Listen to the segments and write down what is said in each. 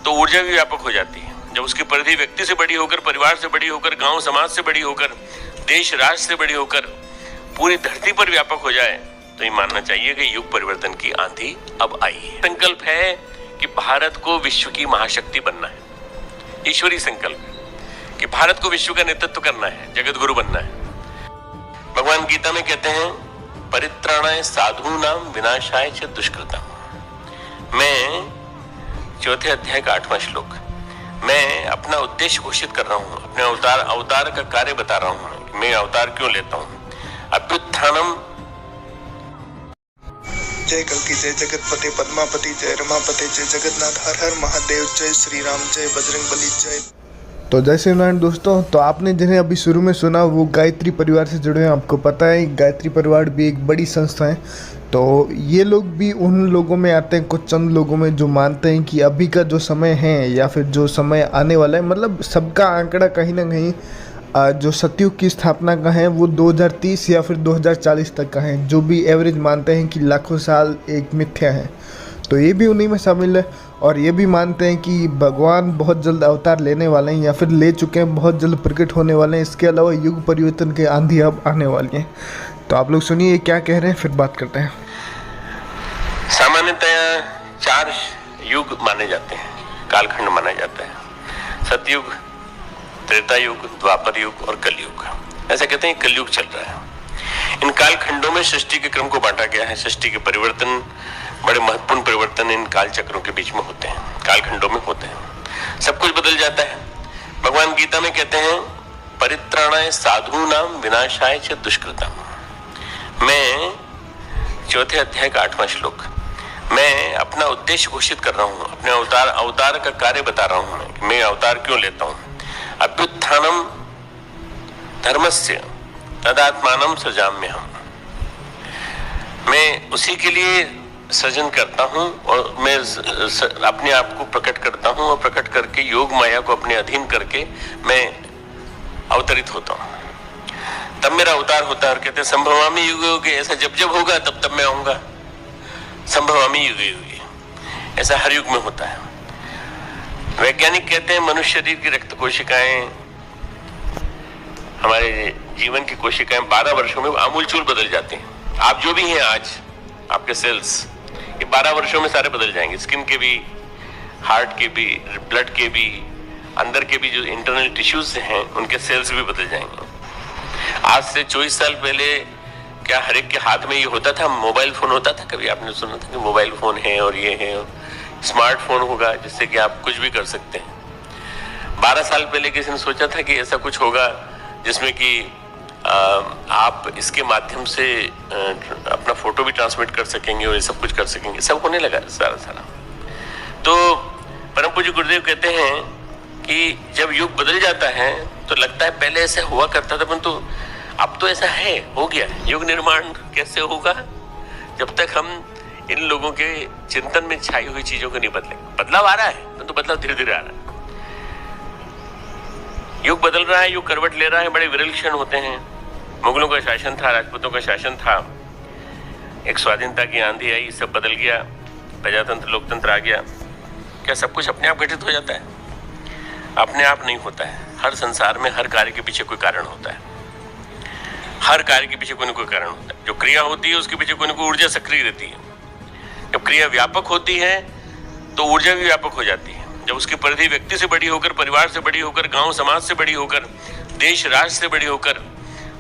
तो ऊर्जा भी व्यापक हो जाती है। जब उसकी परिधि व्यक्ति से बड़ी होकर, परिवार से बड़ी होकर, गांव समाज से बड़ी होकर, देश राष्ट्र से बड़ी होकर पूरी धरती पर व्यापक हो जाए तो ये मानना चाहिए कि युग परिवर्तन की आंधी अब आई है। संकल्प है कि भारत को विश्व की महाशक्ति बनना है, ईश्वरीय संकल्प है कि भारत को विश्व का नेतृत्व करना है, जगत गुरु बनना है। भगवान गीता में कहते हैं, परित्राणाय साधूनां विनाशाय च दुष्कृताम्। मैं चौथे अध्याय का 8वां श्लोक, मैं अपना उद्देश्य घोषित कर रहा हूं, अपने अवतार का कार्य बता रहा हूं, मैं अवतार क्यों लेता हूं। अभ्युत्थानम। जय कल्की, जय जगतपते पद्मापति, जय रमापते, जय जगन्नाथ, हर हर महादेव, जय श्री राम, जय बजरंगबली, जय। तो जय श्री नारायण दोस्तों, तो आपने जिन्हें अभी शुरू में सुना वो गायत्री परिवार से जुड़े हैं। आपको पता है गायत्री परिवार भी एक बड़ी संस्था है। तो ये लोग भी उन लोगों में आते हैं, कुछ चंद लोगों में, जो मानते हैं कि अभी का जो समय है या फिर जो समय आने वाला है, मतलब सबका आंकड़ा कहीं ना कहीं जो सतयुग की स्थापना का है वो 2030 या फिर 2040 तक का है। जो भी एवरेज मानते हैं कि लाखों साल एक मिथ्या है, तो ये भी उन्हीं में शामिल है। और ये भी मानते हैं कि भगवान बहुत जल्द अवतार लेने वाले हैं या फिर ले चुके हैं, बहुत जल्द प्रकट होने वाले हैं। इसके अलावा युग परिवर्तन के आंधी अब आने वाली है। तो आप लोग सुनिए क्या कह रहे हैं, फिर बात करते हैं। सामान्यतः 4 युग माने जाते हैं, कालखंड माना जाता है। सतयुग, त्रेता युग, द्वापर युग और कलयुग। ऐसा कहते हैं कलयुग चल रहा है। इन कालखंडों में सृष्टि के क्रम को बांटा गया है। सृष्टि के परिवर्तन, बड़े महत्वपूर्ण परिवर्तन इन काल चक्रों के बीच में होते हैं, कालखंडों में होते हैं। सब कुछ बदल जाता है। भगवान गीता में कहते हैं, परित्राणाय साधूनां विनाशाय च दुष्कृताम्। मैं चौथे अध्याय का 8वां श्लोक, मैं अपना उद्देश्य घोषित कर रहा हूं, अपने अवतार का कार्य बता रहा हूं, मैं अवतार क्यों लेता हूं। अभ्युत्थानम धर्मस्य तदात्मानं सृजाम्यहम्। मैं उसी के लिए सृजन करता हूं और मैं अपने आप को प्रकट करता हूं और प्रकट करके योग माया को अपने अधीन करके मैं अवतरित होता हूं। तब मेरा अवतार होता है। और कहते हैं संभवामि युगे युगे, ऐसा जब जब होगा तब तब मैं आऊंगा। संभवामि युगे युगे, ऐसा हर युग में होता है। वैज्ञानिक कहते हैं मनुष्य शरीर की रक्त कोशिकाएं, हमारे जीवन की कोशिकाएं 12 वर्षों में आमूलचूल बदल जाती हैं। आप जो भी हैं आज, आपके सेल्स ये 12 वर्षों में सारे बदल जाएंगे। स्किन के भी, हार्ट के भी, ब्लड के भी, अंदर के भी जो इंटरनल टिश्यूज हैं उनके सेल्स भी बदल जाएंगे। आज से 24 साल पहले क्या हर एक के हाथ में ये होता था, मोबाइल फोन होता था? कभी आपने सुना था कि मोबाइल फोन है और ये है, स्मार्टफोन होगा जिससे कि आप कुछ भी कर सकते हैं। 12 साल पहले किसी ने सोचा था कि ऐसा कुछ होगा जिसमें कि आप इसके माध्यम से अपना फोटो भी ट्रांसमिट कर सकेंगे और ये सब कुछ कर सकेंगे। सब होने लगा सारा। तो परम पूज्य गुरुदेव कहते हैं कि जब युग बदल जाता है तो लगता है पहले ऐसा हुआ करता था, परंतु अब तो ऐसा है, हो गया। युग निर्माण कैसे होगा जब तक हम इन लोगों के चिंतन में छाई हुई चीजों को नहीं बदलेंगे। बदलाव आ रहा है, परंतु बदलाव धीरे धीरे आ रहा है। युग बदल रहा है, युग करवट ले रहा है। बड़े विरल क्षण होते हैं। मुगलों का शासन था, राजपूतों का शासन था, एक स्वाधीनता की आंधी आई, सब बदल गया, प्रजातंत्र लोकतंत्र आ गया। क्या सब कुछ अपने आप घटित हो जाता है? अपने आप नहीं होता है। हर संसार में हर कार्य के पीछे कोई कारण होता है। हर कार्य के पीछे कोई ना कोई कारण होता है। जो क्रिया होती है उसके पीछे कोई ना कोई ऊर्जा सक्रिय रहती है। जब क्रिया व्यापक होती है तो ऊर्जा भी व्यापक हो जाती है। जब उसकी परिधि व्यक्ति से बड़ी होकर, परिवार से बड़ी होकर, गांव समाज से बड़ी होकर, देश राष्ट्र से बड़ी होकर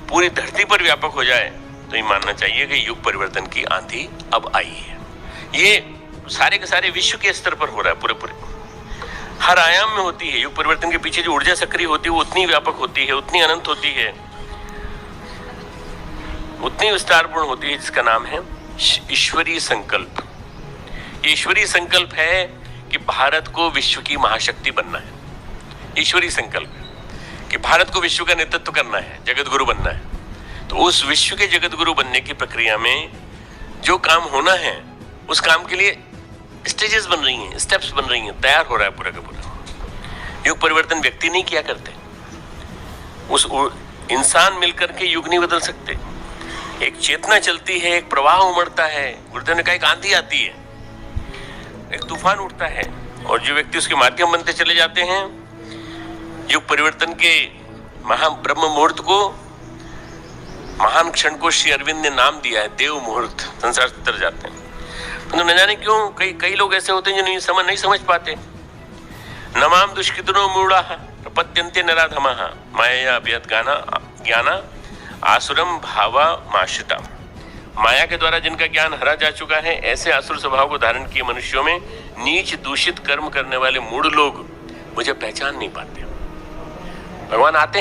पूरी धरती पर व्यापक हो जाए तो ये मानना चाहिए कि युग परिवर्तन की आंधी अब आई है। ये सारे के सारे विश्व के स्तर पर हो रहा है, पूरे हर आयाम में होती है। युग परिवर्तन के पीछे जो ऊर्जा सक्रिय होती है वो उतनी व्यापक होती है, उतनी अनंत होती है, उतनी विस्तारपूर्ण होती है, जिसका नाम है ईश्वरीय संकल्प। ये ईश्वरीय संकल्प है कि भारत को विश्व की महाशक्ति बनना है। ईश्वरीय संकल्प है कि भारत को विश्व का नेतृत्व करना है, जगत गुरु बनना है। तो उस विश्व के जगत गुरु बनने की प्रक्रिया में जो काम होना है उस काम के लिए स्टेजेस बन रही हैं, स्टेप्स बन रही हैं, तैयार हो रहा है पूरा का पूरा। युग परिवर्तन व्यक्ति नहीं किया करते, उस इंसान मिलकर के युग नहीं बदल सकते। एक चेतना चलती है, एक प्रवाह उमड़ता है। गुरुदेव ने कहा एक आंधी आती है, एक तूफान उठता है, और जो व्यक्ति उसके माध्यम बनते चले जाते हैं, युग परिवर्तन के महान ब्रह्म मुहूर्त को, महान क्षण को श्री अरविंद ने नाम दिया है देव मुहूर्त, संसार से तर जाते हैं। तो न जाने क्यों कई लोग ऐसे होते हैं जो नहीं समझ पाते। नमाम दुष्कृतनो मूढ़ाः प्रपद्यन्ते नराधमाः माया अभ्यत ज्ञाना आसुरम भावा माश्रिता। माया के द्वारा जिनका ज्ञान हरा जा चुका है, ऐसे आसुर स्वभाव को धारण किए मनुष्यों में नीच दूषित कर्म करने वाले मूढ़ लोग मुझे पहचान नहीं पाते। भगवान आते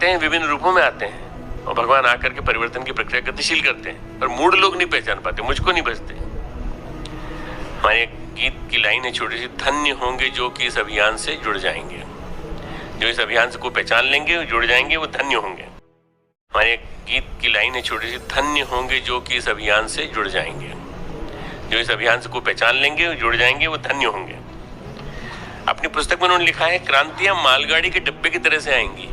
हैं विभिन्न रूपों में आते हैं, और भगवान आकर के परिवर्तन की प्रक्रिया गतिशील करते हैं, पर मूढ़ लोग नहीं पहचान पाते, मुझको नहीं बचते। हमारे गीत की लाइन है छोटी सी, धन्य होंगे जो कि इस अभियान से जुड़ जाएंगे। जो इस अभियान से को पहचान लेंगे, जुड़ जाएंगे, वो धन्य होंगे। हमारे गीत की लाइन है छोटी सी, धन्य होंगे जो कि इस अभियान से जुड़ जाएंगे। जो इस अभियान से को पहचान लेंगे, जुड़ जाएंगे, वो धन्य होंगे। अपनी पुस्तक में उन्होंने लिखा है, क्रांतियां मालगाड़ी के डिब्बे की तरह से आएंगी।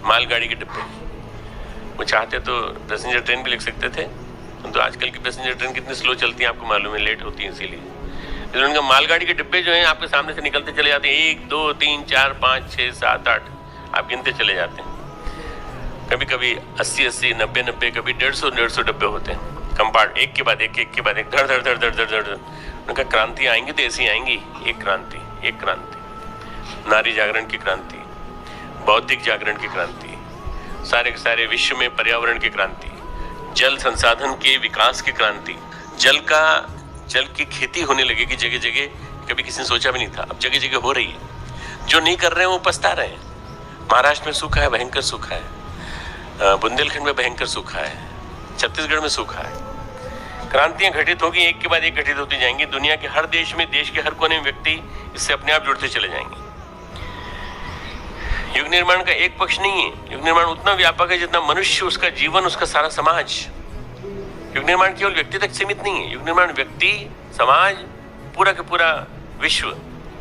मालगाड़ी के डिब्बे, वो चाहते तो पैसेंजर ट्रेन भी लिख सकते थे, तो आजकल की पैसेंजर ट्रेन कितनी स्लो चलती है आपको मालूम है, लेट होती है। इसीलिए उनका मालगाड़ी के डिब्बे जो हैं आपके सामने से निकलते चले जाते हैं, 1 2 3 4 5 6 7 8 आप गिनते चले जाते हैं। कभी कभी 80 90 कभी 150 डिब्बे होते हैं, कंपार्ट, एक के बाद एक धड़ धड़ धड़ धड़ धड़ धड़। उनका क्रांति आएंगी तो ऐसी आएंगी, एक क्रांति, नारी जागरण की क्रांति, बौद्धिक जागरण की क्रांति, सारे के सारे विश्व में पर्यावरण की क्रांति, जल संसाधन के विकास की क्रांति, जल की खेती होने लगेगी जगह जगह, कभी किसी ने सोचा भी नहीं था, अब जगह जगह हो रही है। जो नहीं कर रहे हैं वो पछता रहे हैं। महाराष्ट्र में सूखा है, भयंकर सूखा है, बुंदेलखंड में भयंकर सूखा है, छत्तीसगढ़ में सूखा है। क्रांतियां घटित होगी, एक के बाद एक घटित होती जाएंगी। दुनिया के हर देश में, देश के हर कोने में व्यक्ति इससे अपने आप जुड़ते चले जाएंगे। युग निर्माण का एक पक्ष नहीं है, युग निर्माण उतना व्यापक है जितना मनुष्य, उसका जीवन, उसका सारा समाज। युग निर्माण केवल व्यक्ति तक सीमित नहीं है, युग निर्माण व्यक्ति, समाज, पूरा का पूरा विश्व,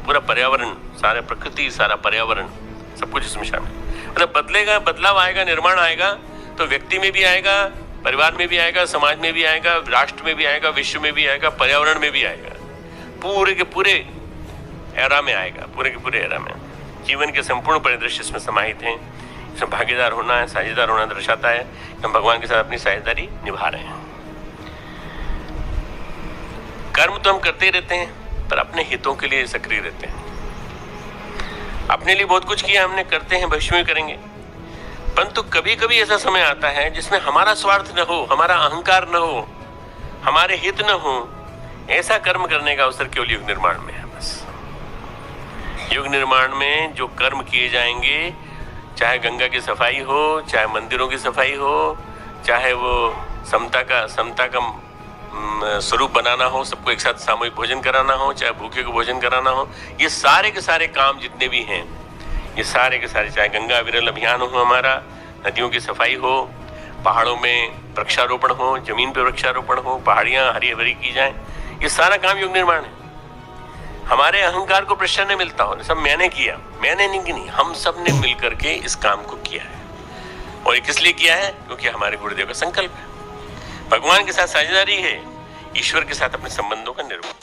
पूरा पर्यावरण, सारा प्रकृति, सारा पर्यावरण, सब कुछ इसमें शामिल। मतलब बदलेगा, बदलाव आएगा, निर्माण आएगा तो व्यक्ति में भी आएगा, परिवार में भी आएगा, समाज में भी आएगा, राष्ट्र में भी आएगा, विश्व में भी आएगा, पर्यावरण में भी आएगा, पूरे के पूरे एरा में आएगा, पूरे के पूरे एरा में। जीवन के संपूर्ण परिदृश्य इसमें समाहित हैं। इसमें भागीदार होना है, साझेदार होना दर्शाता है कि हम भगवान के साथ अपनी साझेदारी निभा रहे हैं। कर्म तो हम करते ही रहते हैं, पर अपने हितों के लिए सक्रिय रहते हैं। अपने लिए बहुत कुछ किया हमने, करते हैं, भविष्य में करेंगे, परंतु कभी कभी ऐसा समय आता है जिसमें हमारा स्वार्थ न हो, हमारा अहंकार न हो, हमारे हित न हो, ऐसा कर्म करने का अवसर केवल युग निर्माण में है। बस युग निर्माण में जो कर्म किए जाएंगे, चाहे गंगा की सफाई हो, चाहे मंदिरों की सफाई हो, चाहे वो समता का स्वरूप बनाना हो, सबको एक साथ सामूहिक भोजन कराना हो, चाहे भूखे को भोजन कराना हो, ये सारे के सारे काम जितने भी हैं, ये सारे के सारे, चाहे गंगा विरल अभियान हो हमारा, नदियों की सफाई हो, पहाड़ों में वृक्षारोपण हो, जमीन पे वृक्षारोपण हो, पहाड़ियाँ हरी भरी की जाएं, ये सारा काम युग निर्माण है। हमारे अहंकार को प्रश्न मिलता हो, सब मैंने किया, मैंने नहीं, हम सब ने मिल करके इस काम को किया है। और ये किस लिए किया है? क्योंकि हमारे गुरुदेव का संकल्प है, भगवान के साथ साझेदारी है, ईश्वर के साथ अपने संबंधों का निर्माण।